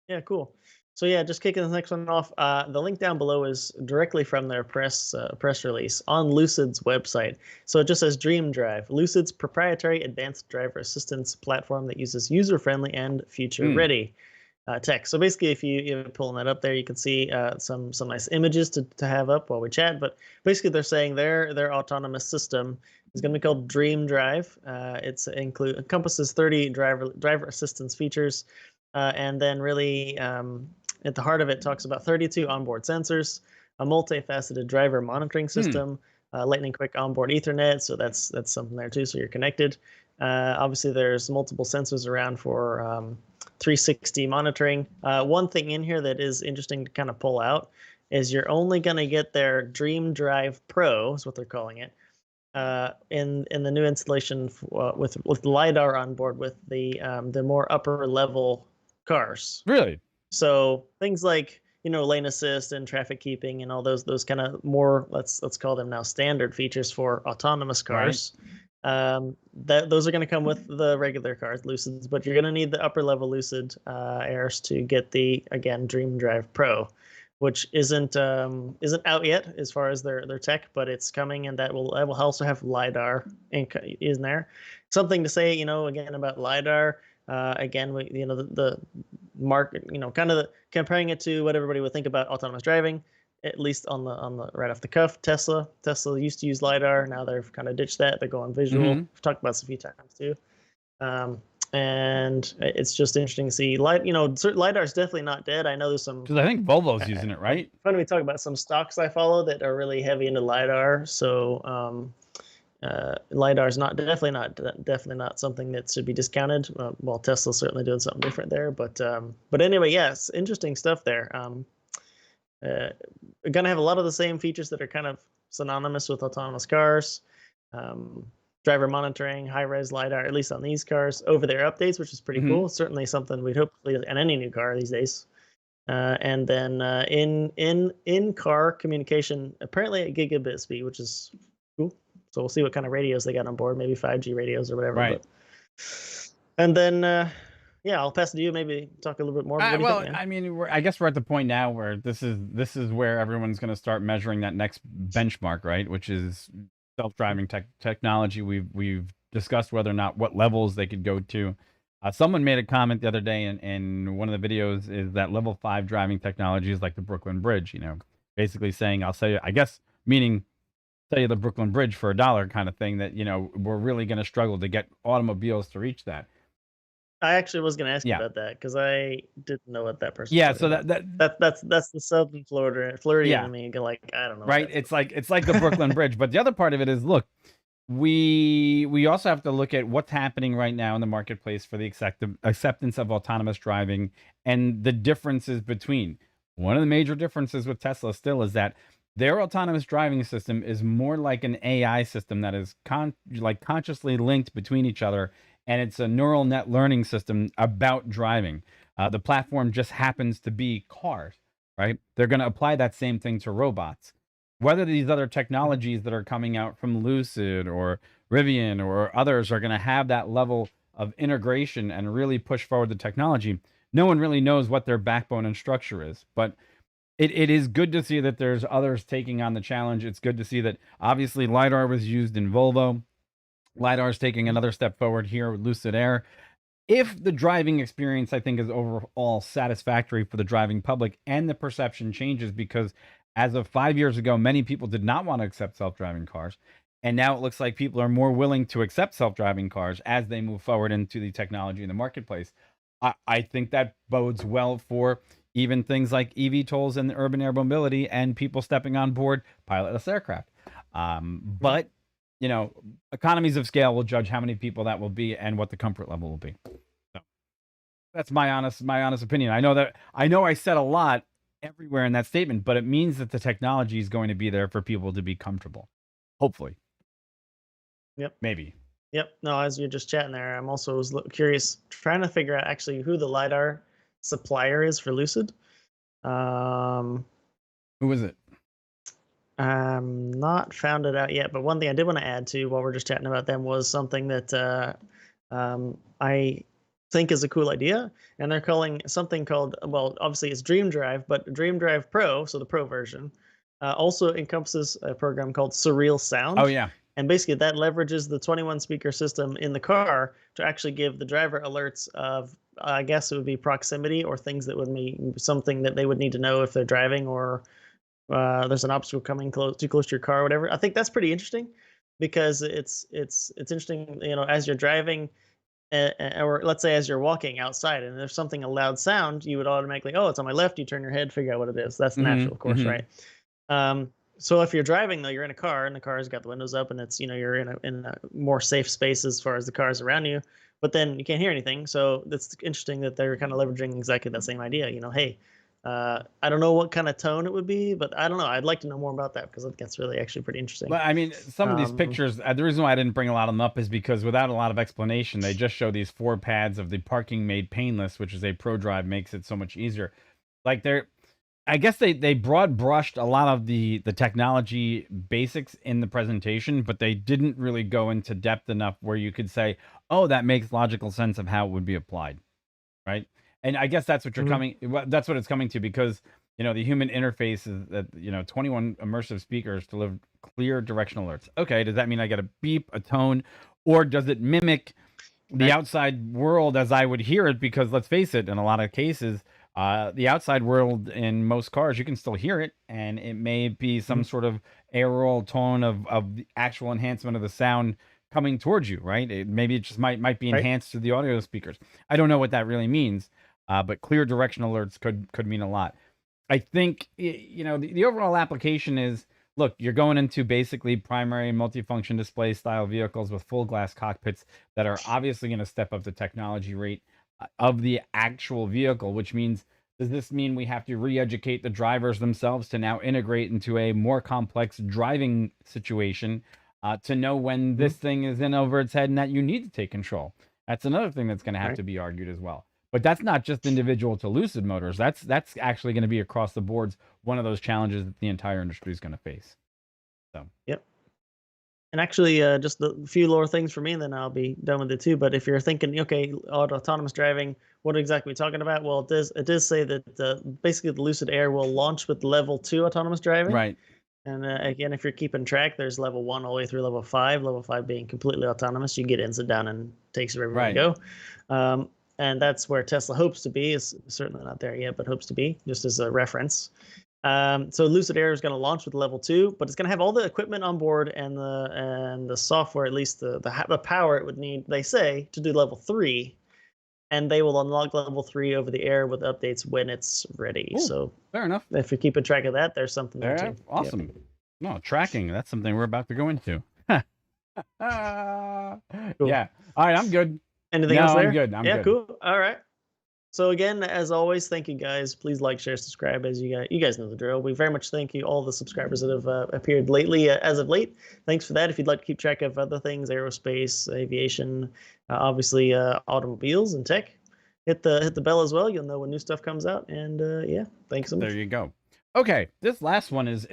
Yeah, cool. So yeah, just kicking this next one off. The link down below is directly from their press release on Lucid's website. So it just says DreamDrive, Lucid's proprietary advanced driver assistance platform that uses user-friendly and Hmm. future-ready tech. So basically, if you're pulling that up there, you can see some nice images to have up while we chat. But basically, they're saying their autonomous system is going to be called DreamDrive. It's encompasses 30 driver assistance features, and then really at the heart of it talks about 32 onboard sensors, a multifaceted driver monitoring Hmm. system, lightning quick onboard Ethernet. So that's something there too. So you're connected. Obviously, there's multiple sensors around for 360 monitoring. One thing in here that is interesting to kind of pull out is you're only going to get their DreamDrive Pro, is what they're calling it, in the new installation with lidar on board with the more upper level cars. Really? So things like lane assist and traffic keeping and all those kind of more let's call them now standard features for autonomous Right. cars. That those are going to come with the regular cars, Lucids, but you're going to need the upper level Lucid Airs to get the again DreamDrive Pro, which isn't out yet as far as their tech, but it's coming, and that will also have lidar in there. Something to say, again about lidar. Again, the market, kind of comparing it to what everybody would think about autonomous driving, at least on the right off the cuff. Tesla used to use lidar. Now they've kind of ditched that. They're going visual. Mm-hmm. We've talked about this a few times too. Um, and it's just interesting to see lidar is definitely not dead. I know there's some Because I think Volvo's using it, right? funny we talk about some stocks I follow that are really heavy into lidar. So lidar is definitely not something that should be discounted. Well, Tesla's certainly doing something different there, but anyway, yes, interesting stuff there. We're gonna have a lot of the same features that are kind of synonymous with autonomous cars. Um, Driver monitoring, high res lidar, at least on these cars, over their updates, which is pretty Mm-hmm. cool. Certainly something we'd hope in any new car these days. And then in car communication, apparently at gigabit speed, which is cool. So we'll see what kind of radios they got on board, maybe 5G radios or whatever. Right. But and then yeah, I'll pass it to you. Maybe talk a little bit more. But what do you think, Well, man? I mean, I guess we're at the point now where this is where everyone's going to start measuring that next benchmark, right? Which is self-driving technology. We've discussed whether or not what levels they could go to. Someone made a comment the other day in one of the videos is that level 5 driving technology is like the Brooklyn Bridge. Basically saying I'll say I guess meaning sell you the Brooklyn Bridge for $1 kind of thing. That we're really going to struggle to get automobiles to reach that. I actually was going to ask you Yeah. about that because I didn't know what that person was Yeah, talking so about. that That's the Southern Floridian yeah, in me. Like I don't know what right? that's. It's like the Brooklyn Bridge, but the other part of it is, look, we also have to look at what's happening right now in the marketplace for the acceptance of autonomous driving and the differences between. One of the major differences with Tesla still is that their autonomous driving system is more like an AI system that is consciously linked between each other, and it's a neural net learning system about driving. The platform just happens to be cars, right? They're going to apply that same thing to robots. Whether these other Mhm. technologies that are coming out from Lucid or Rivian or others are going to have that level of integration and really push forward the technology, no one really knows what their backbone and structure is. But it is good to see that there's others taking on the challenge. It's good to see that obviously LiDAR was used in Volvo. LiDAR is taking Mhm. another step forward here with Lucid Air. If the driving experience, I think, is overall satisfactory for the driving public and the perception changes, because as of 5 years ago, many people did not want to accept self-driving cars. And now it looks like people are more willing to accept self-driving cars as they move forward into the technology in the marketplace. I think that bodes well for even things like EV tolls and urban air mobility and people stepping on board pilotless aircraft. Mhm. But economies of scale will judge how many people that will be and what the comfort level will be. So that's my honest opinion. I know I said a lot everywhere in that statement, but it means that the technology is going to be there for people to be comfortable. Hopefully, Yep. maybe. Yep. No, as you're just chatting there, I'm also curious, trying to figure out actually who the lidar supplier is for Lucid. Um, Who is it? I'm not found it out yet, but one thing I did want to add to while we're just chatting about them was something that I think is a cool idea, and they're calling something called, well, obviously it's DreamDrive, but DreamDrive Pro, so the Pro version, also encompasses a program called Surreal Sound. Oh yeah. And basically that leverages the 21 speaker system in the car to actually give the driver alerts of, I guess it would be proximity or things that would be something that they would need to know if they're driving, or there's an obstacle coming too close to your car or whatever. I think that's pretty interesting, because it's interesting, as you're driving, or let's say as you're walking outside and there's something, a loud sound, you would automatically, oh, it's on my left, you turn your head, figure out what it is. That's natural, of course, right? So if you're driving, though, you're in a car and the car's got the windows up, and it's, you're in a more safe space as far as the cars around you, but then you can't hear anything. So it's interesting that they're kind of leveraging exactly that same idea. Hey, I don't know what kind of tone it would be, but I don't know. I'd like to know more about that, because that's really actually pretty interesting. Well, I mean, some of these pictures, the reason why I didn't bring a lot of them up is because without a lot of explanation, they just show these 4 pads of the parking made painless, which is a ProDrive, makes it so much easier. Like I guess they broad brushed a lot of the technology basics in the presentation, but they didn't really go into depth enough where you could say, oh, that makes logical sense of how it would be applied, right? And I guess that's what you're that's what it's coming to, because the human interface is that 21 immersive speakers deliver clear directional alerts. Okay, does that mean I get a beep, a tone, or does it mimic the outside world as I would hear it? Because let's face it, in a lot of cases, the outside world in most cars, you can still hear it, and it may be some sort of aural tone of the actual enhancement of the sound coming towards you, right? Maybe it just might be enhanced to the audio speakers. I don't know what that really means, but clear directional alerts could mean a lot. I think the overall application is, look, you're going into basically primary multifunction display style vehicles with full glass cockpits that are obviously going to step up the technology rate of the actual vehicle, which means, does this mean we have to re-educate the drivers themselves to now integrate into a more complex driving situation to know when this thing is in over its head and that you need to take control? That's another thing that's going to have to be argued as well. But that's not just individual to Lucid Motors. That's actually going to be across the boards one of those challenges that the entire industry is going to face. So yep. And actually, just a few lower things for me, and then I'll be done with it too. But if you're thinking, okay, autonomous driving, what exactly are we talking about? Well, it does say that basically the Lucid Air will launch with level 2 autonomous driving. right. And again, if you're keeping track, there's level 1 all the way through level 5. Level 5 being completely autonomous. You get in, sit down, and takes you wherever you go. And that's where Tesla hopes to be. Is certainly not there yet, but hopes to be, just as a reference. So Lucid Air is going to launch with level 2, but it's going to have all the equipment on board and the software, at least the power it would need, they say, to do level 3. And they will unlock level 3 over the air with updates when it's ready. Ooh, so fair enough. If you're keeping track of that, there's something there too. Awesome. Yep. No, tracking, that's something we're about to go into. Cool. Yeah. All right, I'm good. Anything else there? I'm good. I'm good. Cool. All right. So again, as always, thank you guys. Please like, share, subscribe. As you guys know the drill. We very much thank you, all the subscribers that have appeared lately, as of late. Thanks for that. If you'd like to keep track of other things, aerospace, aviation, obviously automobiles and tech, hit the bell as well. You'll know when new stuff comes out. And yeah, thanks so much. There you go. Okay, this last one is